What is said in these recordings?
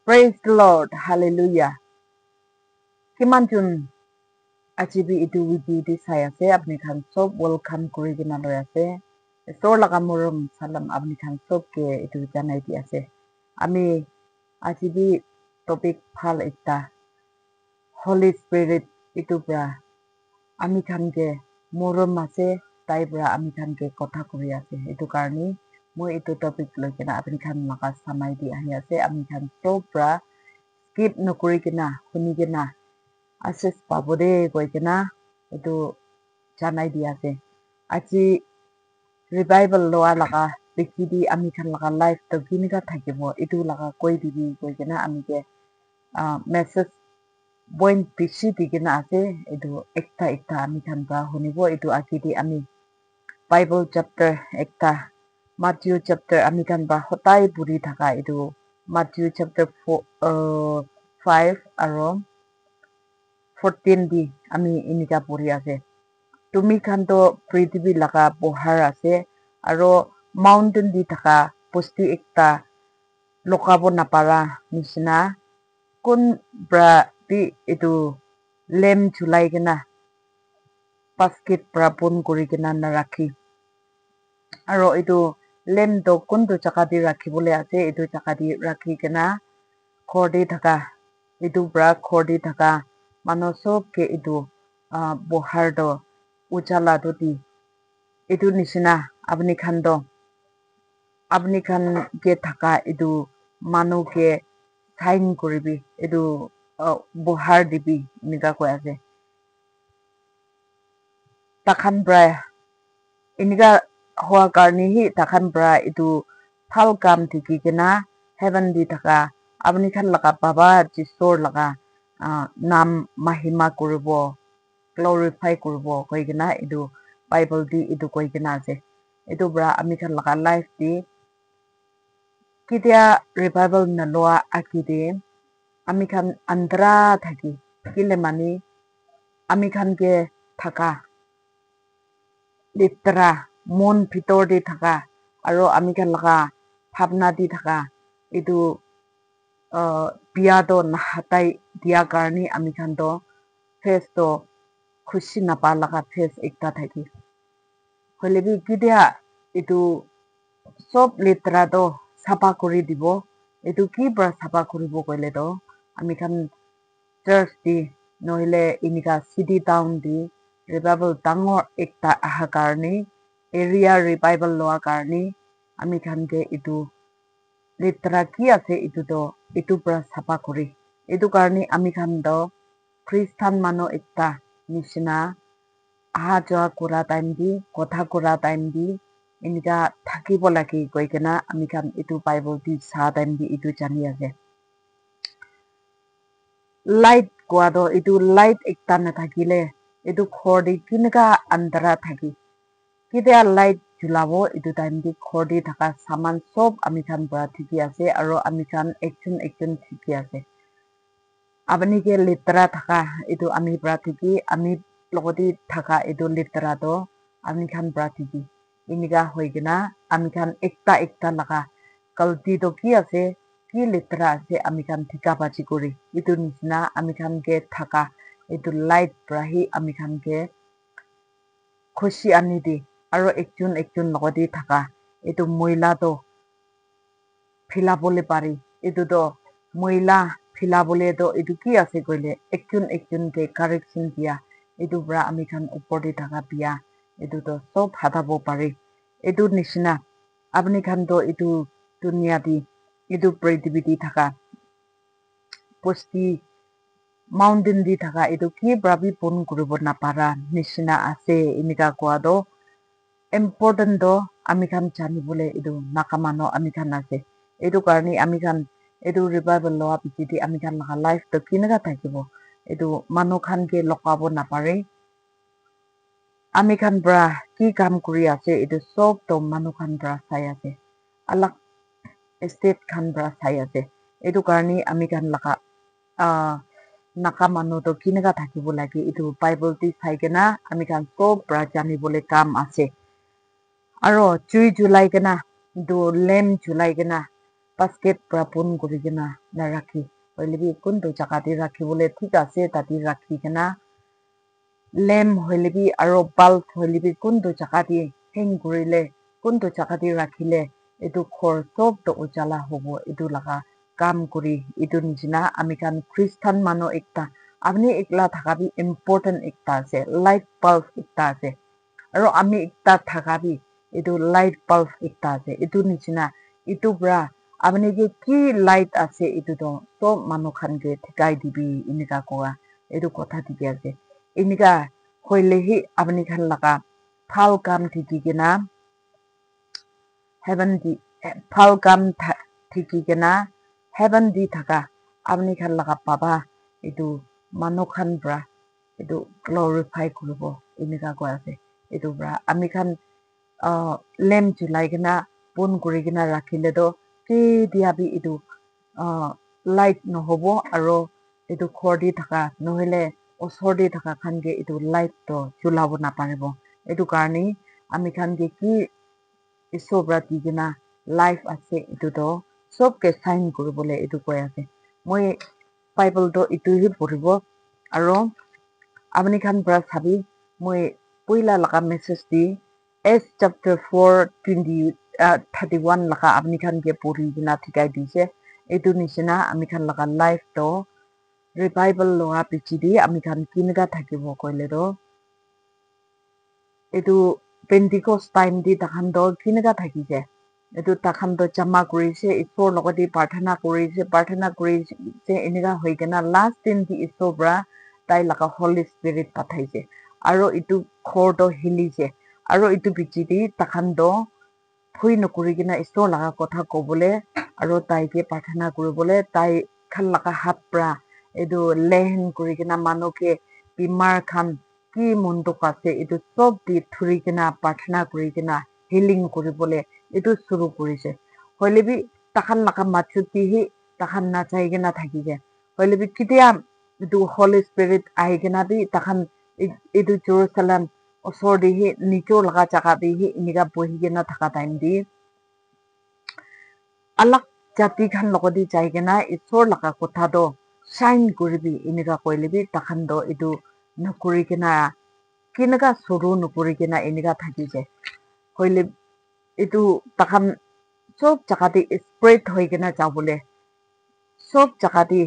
Praise the Lord. Hallelujah. Kimanjun achibi itu widi di saya se apni khan sob welcome kuri gina loy ase. Sor laga murum salam apni khan sob ke itu janai di ase. Ami achibi topik phal ekta Holy Spirit itu bra ami khan ke murum ase tai bra ami khan ke kotha kuri ase. Itu karni moi itu topik loy kina apni khan laga samai di ahi ase. Ami khan sob bra skip nokuri kina huni kina access pabode koi kina itu janai di ase. Achi revival loa laga pikidi ami khan laga life to kiniga thakibo itu laga koi dibi koi kina ami ke message point bishi digina ase itu ekta ami khan ba hunibo itu akidi ami Bible chapter ekta Matthew chapter ami khan ba hotai puri thaka itu Matthew chapter 5 aro 14 di ami inika puri ase. Tumi khan to prithibi laga bohar ase aro mountain di thaka pusti ekta lokabo napara nishina kun bra di itu lem chulai kena basket bra pun kuri kena narakhi aro itu lem to kuntu jaka di rakhi bole ase itu jaka di rakhi kena khorde thaka itu bra khorde thaka mano sob ke itu bohar do ujala do di itu nishina apni khan ke thaka itu manu ke sign koribi itu bohar dibi nika koi ase takhan bra inika hoa karni hi takhan bra itu phal kam thiki kena heaven di thaka apni khan laga baba jisor laga nam mahima kuribo glorify kuribo koi kena itu Bible di itu koi kena ase itu bra ami khan laga life di kitia revival na loa akide ami khan andra thaki kile mani ami khan ke thaka litra mon pitor di thaka aro ami khan laga bhavna di thaka itu biya do nahatai dia karni ami khan do face to khushi napa laga face ekta thaki holebi kitia itu sob litra do sapa kuri dibo itu ki bra sapa kuribo koile do ami khan church di nohile inika city town di revival dangor ekta aha karni area revival loa karni ami khan ke itu litra ki ase itu do itu bra sapa kuri itu karni ami khan do Christian mano ekta nishina aha joa kura time di kotha kura time di inika thakibo lagi koi kena ami khan itu Bible di sa time di itu jani ase light kwa do itu light ekta na thakile itu khorde kinika andara thaki kitia light julabo itu time di khorde thaka saman sob ami khan pra thiki ase aro ami khan ekjon thiki ase abani ke litra thaka itu ami pra thiki ami logoti thaka itu litra do ami khan pra thiki inika hoigena ami khan ekta laga kalti to ki ase ki litra ase ami khan thika bachi kuri itu nishina ami khan ke thaka itu light prahi ami khan ke khushi ani di aro ekjon logoti thaka itu moila to philabole pari itu do moila philabole do itu ki ase koile ekjon ke correction dia itu bra ami khan upor di thaka pia itu to sob hadabo pari itu nishina apni khan to itu dunia di itu prithibi thaka pusti mountain di thaka itu ki brabi pun kuribo napara nishina ase inika kwa do important do ami khan janibole itu nakamano ami khan ase itu karni ami khan itu revival loa pichidi ami khan laga life to kinaga thakibo itu manu khan ke lokabo napare ami khan bra ki kam kuri ase itu sob to manu khan bra sai ase alak state khan bra sai ase itu karni ami khan laga nakamano to kinaga thakibo lagi itu Bible ti sai kena ami khan sob bra janibole kam ase aro chui julai kena do lem julai kena basket pra pun kuri kena na rakhi hoilebi kuntu jaka ti rakhi bole thik ase tati rakhi kena lamp hoilebi aro bulb hoilebi kuntu jaka ti hang kurile kuntu jaka ti rakhile etu khor sob to ujala hobo etu laga kam kuri etu nijina amikhan Christian manu ekta apni ekla thaka bi important ekta ase light bulb ekta ase aro ami ekta thaka bi etu light bulb ekta ase etu nijina etu bra apni ke ki light ase etu to sob manu khan ke thikai dibi inika koa etu kotha diki ase inika hoile hi apni khan laga phal kam thiki kena heaven di phal kam thiki kena heaven di thaka apni khan laga papa etu manu khan bra etu glorify kuribo inika koa ase etu bra ami khan lamp julai kena pun kuri kena rakhile do ke dia bi etu light nohobo aro etu khor di thaka nohile osor di thaka khan ke etu light to julabo naparibo etu karni ami khan ke ki isobra di kena life ase etu to sob ke sign kuribole etu koi ase moi Bible to etu hi puribo aro apni khan bra sabi moi puila laga message di S chapter 4 31 laga apni khan ke puri kena thikai dise etu nishina ami khan laga life to revival loa pichidi ami khan kinaga thakibo koile do etu Pentecost time di takhan do kinaga thakise etu takhan do jama kurise isor logoti parthana kurise eniga hoikena last din di isobra tai laga Holy Spirit pathaise aro etu khor do hilise aro etu pichidi takhan do phui nokuri kena isor laga kotha kobole aro tai ke parthana kuribole tai khan laga hat pra etu lehen kuri kena manu ke bimar khan ki mondok ase etu sob di thuri kena parthana kuri kena healing kuribole etu suru kurise hoilebi takhan laga machut di hi takhan na chai kena thakise hoilebi kitia etu Holy Spirit ahi kena bi takhan etu Jerusalem osor di hi nicho laga jaga di hi inika bohi kena thaka time di alak jati khan logodi jai kena isor laga kotha do shine kuribi inika koilebi takhan do etu nokuri kena kinaga suru nokuri kena inika thakise hoile etu takhan sob jaga di spread hoi kena jabole sob jaga di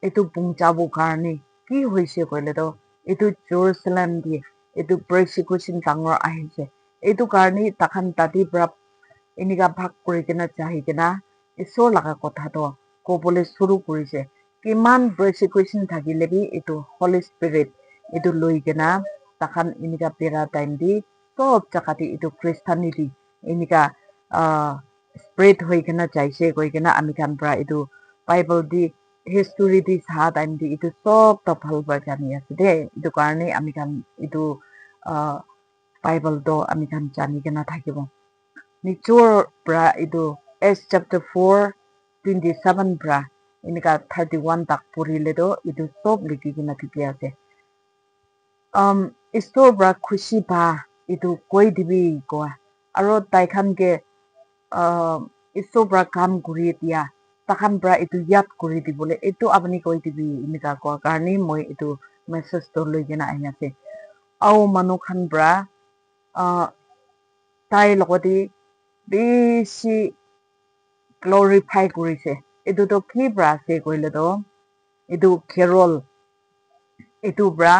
etu pungjabo karni ki hoise koile do etu Jerusalem di etu persecution dangor ahise etu karni takhan tadi bra inika bhag kuri kena jahi kena isor laga kotha to kobole suru kurise kiman persecution thakile bi etu Holy Spirit etu loi kena takhan inika pera time di sob jaga di etu Christianity inika spread hoi kena jaise koi kena ami khan pra etu Bible di history di sa time di etu sob to bhal ba jani ase de etu karni ami khan etu Bible do ami khan jani kena thakibo nichor pra etu S chapter 4 27 pra inika 31 tak purile do etu sob liki kena thiki ase istor bra khushi ba etu koi dibi koa aro tai khan ke istor bra kam kuri dia takhan bra etu yat kuri dibole etu apni koi dibi inika koa karni moi etu message to loi kena ahi ase au manu khan bra tai logodi beshi glorify kurise etu to ki bra ase koile do etu carol etu bra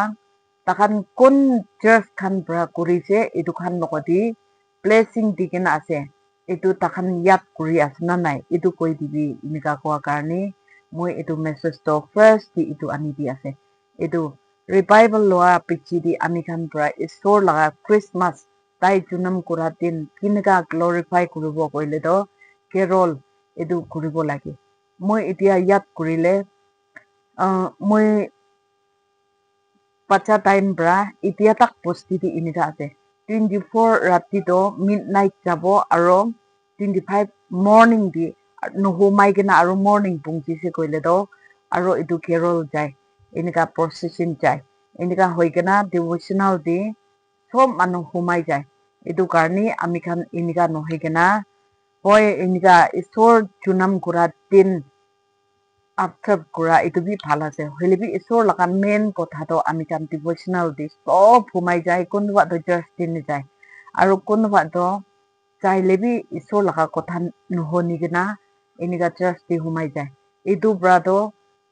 takhan kun church khan bra kurise etu khan logodi blessing dikena ase etu takhan yat kuri ase na nai etu koi dibi inika koa karni moi etu message to first di etu ani di ase etu revival loa pichi di ami khan bra isor laga Christmas tai junam kura din kinaga glorify kuribo koile do carol etu kuribo lage moi etia yat kurile moi bacha time bra etia tak posti di inika ase 24 rati do midnight jabo aro 25 morning di nohumai kena aro morning pungji se koile do aro etu carol jai inika procession jai inika hoi kena devotional di sob manu humai jai etu karni ami khan inika nohoi kena boy inika isor chunam kura tin accept kura itu bi ভাল আছে হইলে B isor laga main কথা to ami kan devotional di sob humai jai kunwa to just din jai aru kunwa to চাইলে B isor laga কথা nuhoni gina inika just di humai jai itu brado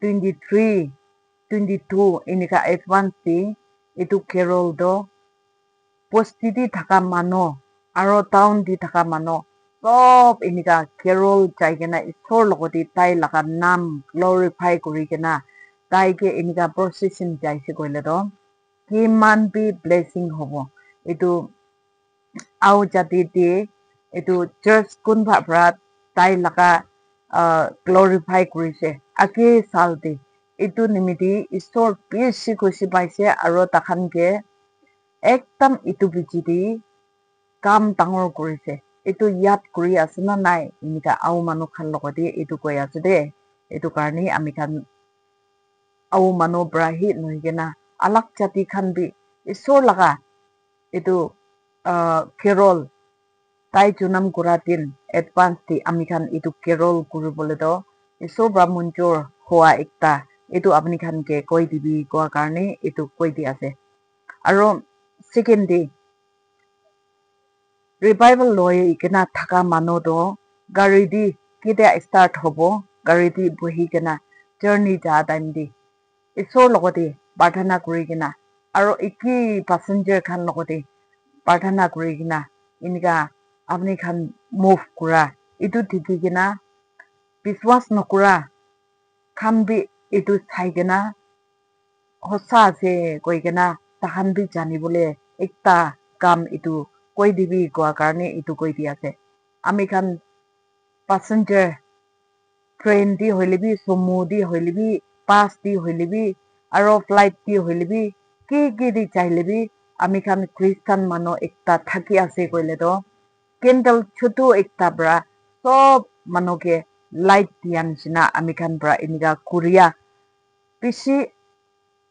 23 22 inika advance di itu carol do posti di thaka mano aro town di thaka mano sob inika carol jai gina isor logoti tai laga nam glorify kuri gina tai ke inika procession jai se koile do kiman bi blessing hobo itu au jati di itu church kunba pra tai laga glorify kurise ake salti itu nimiti isor bishi kushi paise aro takhan ke ekdam itu bijidi কাম ডাঙৰ কৰিছে এইটো ইয়াত কৰি আছে না নাই এনেকা আও মানুহ খান লগতে এইটো কৈ আছে দে এইটো কাৰণে আমি খান আও মানুহ ব্ৰাহি নহয় না আলাক জাতি খান বি ঈশ্বৰ লগা এইটো কেৰল তাই জুনাম কৰা দিন এডভান্স দি আমি খান এইটো কেৰল কৰিবলৈ তো ঈশ্বৰ ব্ৰাহ্মণৰ হোৱা একটা এইটো আপুনি খানকে কৈ দিবি কোৱা কাৰণে এইটো কৈ দি আছে আৰু second day revival loi kena thaka mano do gari di kida start hobo gari di bohi kena journey ja time di isor logoti parthana kuri kena aro iki passenger khan logoti parthana kuri kena inika apni khan move kura itu thiki kena biswas nokura khan bi itu sai kena hosa ase koi kena tahan bi jani bole ekta kam itu কৈ দিবি কোৱা কাৰণে এইটো কৈ দি আছে আমি খান passenger train di হইলেবি sumo di হইলেবি bus di হইলেবি আৰু flight di হইলেবি কি দি চাইলেবি আমি খান খ্ৰীষ্টান মানুহ একটা থাকি আছে কইলে তো কেন্ডেল ছোটো একটা ব্রা সব মানুহকে লাইট দিয়ান সিনা আমি খান ব্রা ইনিকা কোরিয়া বেশি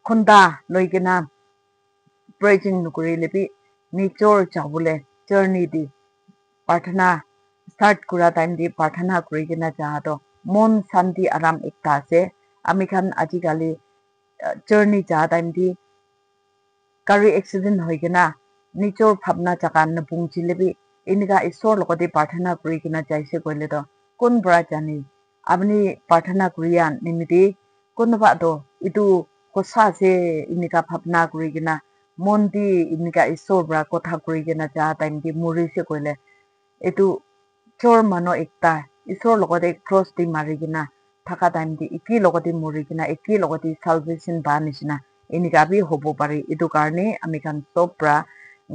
খুন্দা লইকেনা প্রেজিং নকৰিলেবি নিচৰ যাবলে জার্নি দি প্রার্থনা স্টার্ট করা টাইম দি প্রার্থনা করি কিনা যাহাতো মন শান্তি আরাম একটা আছে আমি খান আজিকালি জার্নি যা টাইম দি গাড়ি এক্সিডেন্ট হয়ে কিনা নিচর ভাবনা জায়গা নপুংছিলেবি এনেকা ঈশ্বর লগতে প্রার্থনা করি কিনা যাইছে কইলে তো কোন বড়া জানি আপনি প্রার্থনা করিয়া নিমিতি কোনবা তো ইটু কোসা আছে এনেকা ভাবনা করি কিনা মন দি এনেকা ঈশ্বর বড়া কথা করি কিনা যা টাইম দি মরিছে কইলে এইটো চোৰ মানুহ একটা ঈশ্বৰৰ লগতে ক্ৰছ দি মাৰি কিনা থকা টাইম দি একেই লগতে মৰি কিনা একেই লগতে চালভেশ্যন বা নিচিনা এনেকা বি হ'ব পাৰে এইটো কাৰণে আমি খান চব পৰা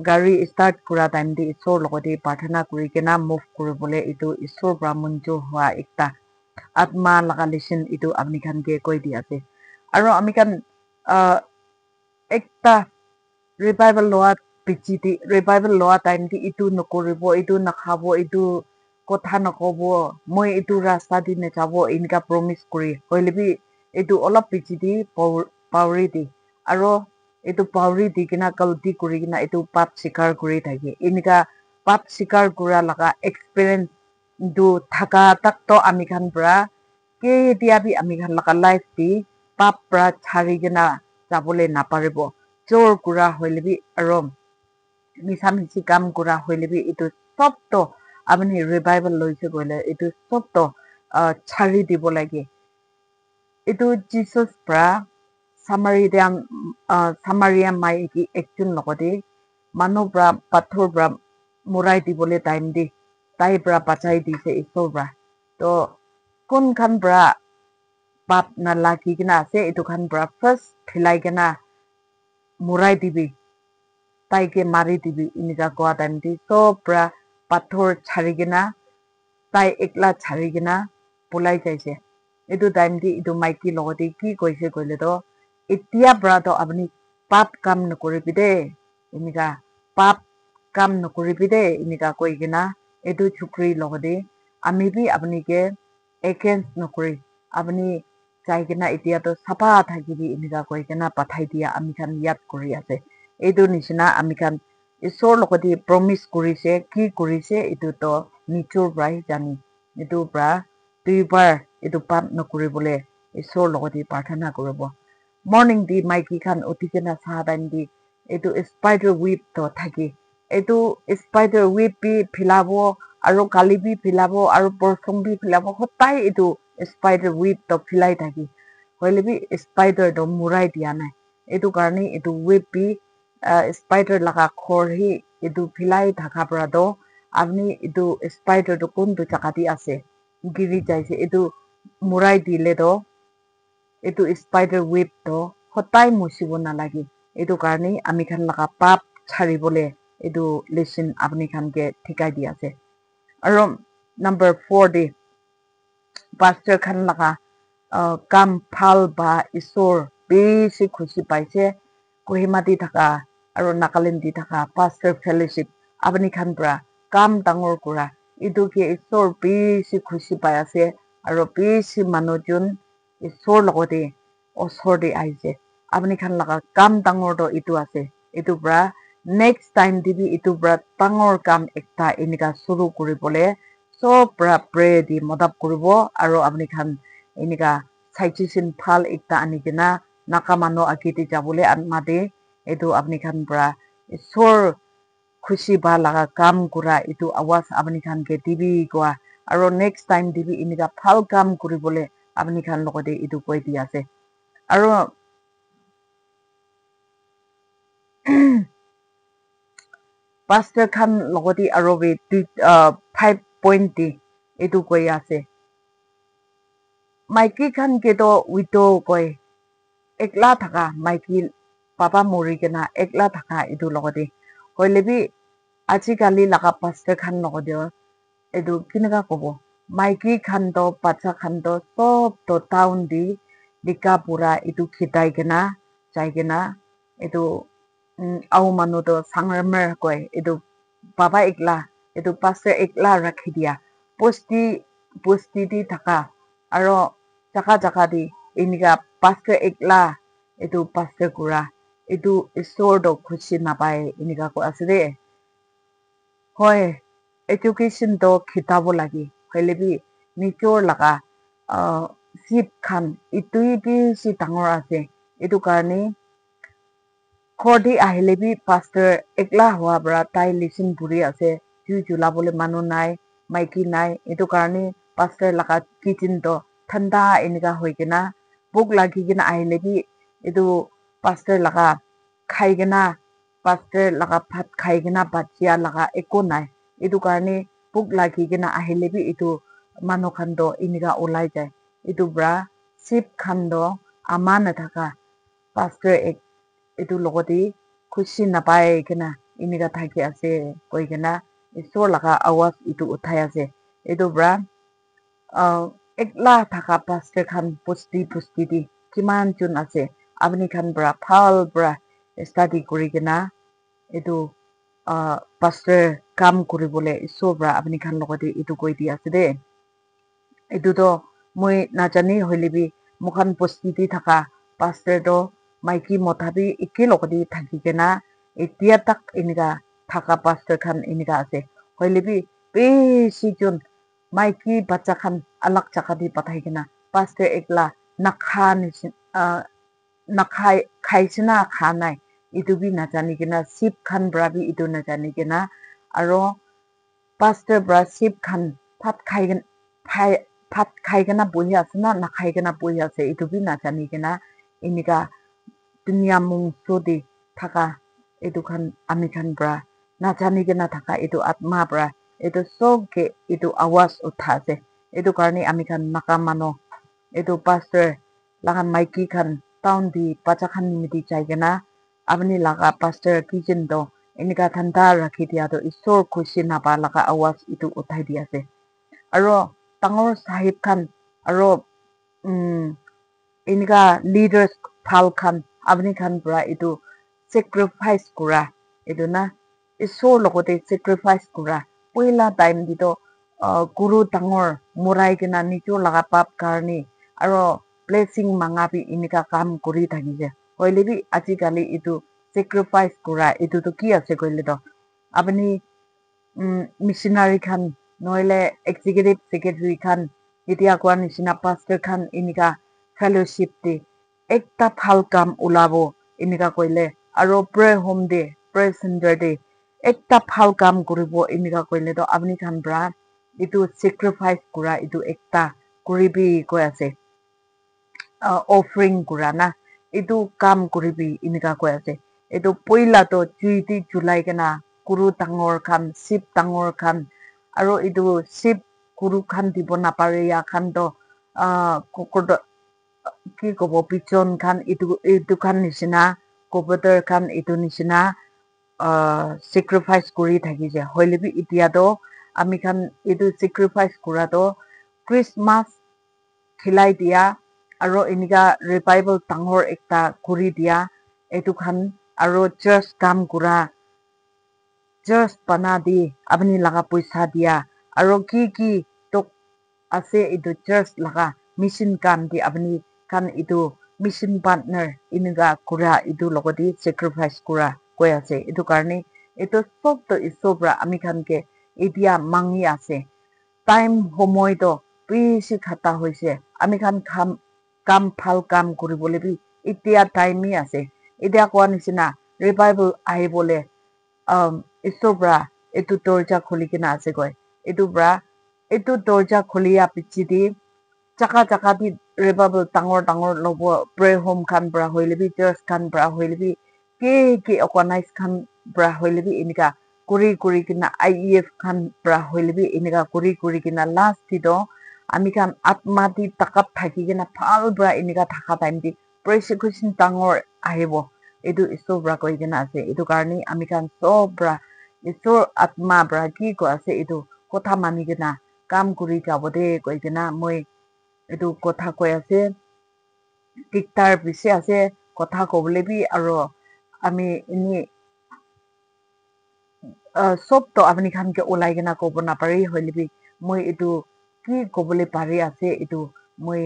গাড়ী ষ্টাৰ্ট কৰা টাইম দি ঈশ্বৰৰ লগতে প্ৰাৰ্থনা কৰি কিনা মুভ কৰিবলৈ এইটো ঈশ্বৰৰ পৰা মঞ্জুৰ হোৱা একটা আত্মা লগা লিচন এইটো আপুনি খানকে কৈ দি আছে আৰু আমি খান একটা ৰিভাইভেল লোৱাত পিছিতি ৰিভাইভেল লোৱা টাইম দি ইটো নকৰিব ইটো নাখাব ইটো কথা নকব মই এইটো ৰাস্তা দি নেযাব এনেকা প্ৰমিছ কৰি হইলেবি এইটো অলপ পিছিতি পাউৰি দি আৰু এইটো পাউৰি দি কিনা গলতি কৰি কিনা এইটো পাপ স্বীকাৰ কৰি থাকে এনেকা পাপ স্বীকাৰ কৰা লগা এক্সপিৰিয়েঞ্চ দু থাকা তাকতো আমি খান পৰা কেতিয়া বি আমি খান লগা লাইফ দি পাপ পৰা ছাড়ি কিনা যাবলৈ নাপাৰিব চোৰ কৰা হইলেবি আৰু মিছামিছি কাম কৰা হইলেবি এইটো চবতো আপুনি ৰিভাইভেল লৈছে কইলে এইটো চবতো ছাড়ি দিব লাগে এইটো জিসাস পৰা সামাৰিয়া মাইকী একজন লগতে মানুহ পৰা পাথৰ পৰা মুৰাই দিবলৈ টাইম দি তাই পৰা বাচাই দিছে ঈশ্বৰ পৰা তো কোনখান পৰা পাপ নালাগি কিনা আছে এইটো খান পৰা ফাৰ্ষ্ট ফিলাই কিনা মুৰাই দিবি তাইকে মাৰি দিবি এনেকা কোৱা টাইম দি চব পৰা পাথৰ ছাড়ি কিনা তাই একলা ছাড়ি কিনা পলাই যাইছে এইটো টাইম দি এইটো মাইকী লগতে কি কৈছে কইলে তো এতিয়া পৰা তো আপুনি পাপ কাম নকৰিবি দেই এনেকা পাপ কাম নকৰিবি দেই এনেকা কৈ কিনা এইটো চুকৰি লগতে আমি বি আপুনিকে এগেইনষ্ট নকৰি আপুনি যাই কিনা এতিয়াতো চাফা থাকিবি এনেকা কৈ কিনা পঠাই দিয়া আমি খান ইয়াত কৰি আছে এইটো নিচিনা আমি খান ঈশ্বৰৰ লগতে প্ৰমিছ কৰিছে কি কৰিছে এইটো তো nichur brai jani itu bra duibar itu pap nokuribole isor logoti parthana koribo morning di maiki khan utikena sahadan di itu spider web to thaki itu spider web bi philabo aro kali bi philabo aro porsong bi philabo hotai itu spider web to philai thaki hoile bi spider do murai dia nai itu karni itu web bi spider laga khor hi itu philai thaka pra do apni itu spider do kun du chakati ase giri jaise itu murai dile do itu spider web to hotai musibo nalagi itu karni ami khan laga pap charibole itu lesson apni khan ke thikai di ase aro number 4 di pastor khan laga kam phal ba isor besi khushi paise kohimati thaka aro nakalin di thaka pastor fellowship apni khan pra kam dangor kura itu ke isor besi khushi pai ase aro besi manujun isor logode osor de aise apni khan laga kam dangor do itu ase itu pra next time dibi itu pra dangor kam ekta inika suru kuribole sob pra pray di modap kuribo aro apni khan inika saichisin phal ekta anigena nakamano agiti jabole anmade itu apni khan pra isor khushi ba laga kam kura itu awas apni khan ke dibi kwa aro next time dibi inika phal kam kuribole apni khan logode itu koi di ase aro pastor khan logodi aro be 5 point di itu koi ase maiki khan ke to widow koi ekla thaka maiki papa mori kena ekla thaka itu logodi hoilebi ajikali laga pastor khan logodi itu kinega kobo maiki khan to bacha khan to sob to town di dika pura itu khitai kena jai kena itu au manu to sangremer koi itu baba ekla itu pastor ekla rakhi dia posti di thaka aro jaka di inika pastor ekla itu pastor kura itu isor do khushi napai inika ko asire hoy education to khitabo lagi hoilebi nichor laga sip khan itui bi si dangor ase itu karni khodi ahilebi pastor ekla hua bra tai listen puri ase ju julabole manu nai maiki nai itu karni pastor laga kitchen to thanda inika hoigena buk lagi gina ahilebi itu pastor laga khaigena pastor laga phat khaigena bachia laga eko nai itu karni buk lagi gina ahilebi itu manu khan do inika ulai jai itu bra sip khan do amana thaka pastor ek itu logoti khushi napai kena inika thaki ase koi kena isor laga awas itu uthai ase itu bra ekla thaka pastor khan pusti di kiman chun ase apni khan bra phal bra study kuri kena itu pastor kam kuribole isor bra apni khan logoti itu koi di ase de itu to moi najani hoilebi mukhan pusti di thaka pastor do maiki mothabi ekki logodi thaki kena etia tak inika thaka pastor khan inika ase hoilebi besi jun maiki bacha khan alak jaka di pathai kena pastor ekla nakha nakhai khaisina khanai itu bi najani kena sip khan bra bi itu najani kena aro pastor bra sip khan phat khaigena buhi ase na nakhaigena buhi ase itu bi najani kena inika dunia mungso di thaka itu khan ami khan bra najani kena thaka itu atma bra itu sob ke itu awas uthase itu karni ami khan nakamano itu pastor lagan maiki khan town di bacha khan nimiti chai kena apni laga pastor kitchen do inika thanda rakhi dia to isor khushi napa laga awas itu uthai dia ase aro tangor sahib khan aro inika leaders phal khan apni khan pra itu sacrifice kura itu na isor logote sacrifice kura poila time dito guru tangor murai kena nicho laga pap karni aro blessing mangabi inika kam kuri thakise hoilebi ajikali itu sacrifice kura itu to ki ase koile to apni missionary khan নহলে executive secretary khan এতিয়া কোৱা নিচিনা pastor khan এনেকা fellowship দি একটা ভাল কাম ওলাব এনেকা কইলে আৰু prayer home day prayer center day একটা ভাল কাম কৰিব এনেকা কইলে তো আপনি খান ব্ৰা ইটো sacrifice কৰা ইটো একটা কৰিবি কৈ আছে offering কৰা না ইটো কাম কৰিবি এনেকা কৈ আছে ইটো পইলা তো জুইটি জুলাই কেনা কুৰু ডাঙৰ খান শিৱ ডাঙৰ খান আৰু ইটো শিৱ কুৰু খান দিব নাপাৰে ইয়া খান তো কুকুৰ কি কব পিছন খান ইটো খান নিচিনা কবুতৰ খান ইটো নিচিনা sacrifice কৰি থাকি যে হইলেবি এতিয়াতো আমি খান ইটো sacrifice কৰাটো Christmas খিলাই দিয়া আৰু এনেকা revival ডাঙৰ একটা কৰি দিয়া এইটো খান আৰু church কাম কৰা church bana di আপনি লাগা পয়সা দিয়া আৰু কি তো আছে ইটো church লাগা mission কাম দি আপনি খান ইটো mission partner এনেকা কৰা ইটো লগতে sacrifice কৰা কৈ আছে ইটো কাৰণে ইটো সব তো ইছবৰা আমি খানকে এতিয়া মাঙি আছে টাইম সময় তো বেছি খাতা হৈছে আমি খান কাম ভাল কাম কৰিবলৈ বি এতিয়া টাইমই আছে এতিয়া কোৱা নিচিনা ৰিভাইভেল আহিবলে ইছবৰা এইটো দৰ্জা খুলি কিনা আছে গৈ এইটো দৰ্জা খুলিয়া পিছিদি জাকা দি ৰিভাইভেল ডাঙৰ লব prayer home খান বৰা হইলেবি church খান বৰা হইলেবি কি organize খান বৰা হইলেবি এনেকা কৰি কিনা IEF খান বৰা হইলেবি এনেকা কৰি কিনা last দিdo আমি খান আত্মা দি তাকাত থাকি কিনা ভাল বৰা এনেকা থাকা টাইম দি persecution ডাঙৰ আহিব এইটো ইছবৰা কৈ কিনা আছে এইটো কাৰণে আমি খান সব বৰা ঈশ্বৰ আত্মা বৰা কি কৈ আছে এইটো কথা মানি কিনা কাম কৰি যাব দে কৈ কিনা মই এইটো কথা কৈ আছে তিকটাৰ বেছি আছে কথা কবলৈ বি আৰু আমি এনে সব তো আপনি খানকে ওলাই কিনা কব নাপাৰি হইলেবি মই এইটো কি কবলৈ পাৰি আছে এইটো মই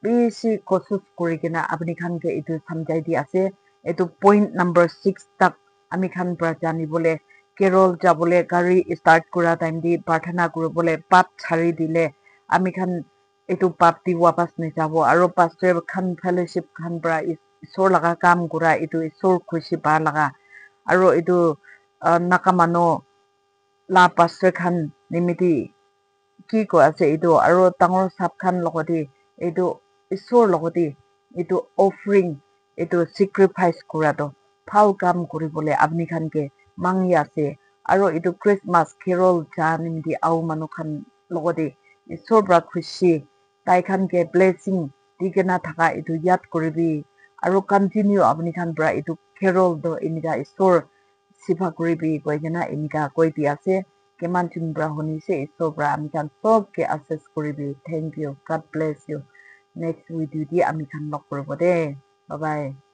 বেছি কচুচ কৰি কিনা আপনি খানকে এইটো সমঝাই দি আছে এইটো পইণ্ট নম্বৰ 6 তাক আমি খান পৰা জানিবলে কেৰল যাবলে গাড়ী ষ্টাৰ্ট কৰা টাইম দি প্ৰাৰ্থনা কৰিবলৈ পাপ ছাৰি দিলে আমি খান এইটো পাপ দি ৱাপাছ নেযাব আৰু পাষ্টৰ খান ফেলোশ্বিপ খান পৰা ঈশ্বৰ লগা কাম কৰা এইটো ঈশ্বৰ খুচি পা লগা আৰু এইটো নাকামানো লা পাষ্টৰ খান নিমিতি কি কৈ আছে এইটো আৰু ডাঙৰ চাপ খান লগতে এইটো ঈশ্বৰ লগতে এইটো অফাৰিং এইটো sacrifice কৰাটো ভাল কাম কৰিবলৈ আপনি খানকে মাঙি আছে আৰু এইটো Christmas কেৰল যা নিমিতি আও মানুহ খান লগতে ঈশ্বৰ পৰা খুচি তাই খানকে blessing দি কিনা থাকা এইটো ইয়াদ কৰিবি আৰু কন্টিনিউ আপনি খান পৰা এইটো কেৰল দ এনেকা ঈশ্বৰ সিফা কৰিবি কৈ কিনা এনেকা কৈ দি আছে কিমান দিন পৰা শুনিছে ঈশ্বৰ পৰা আমি খান সবকে access কৰিবি thank you God bless you next video দি আমি খান লগ কৰিব দে bye bye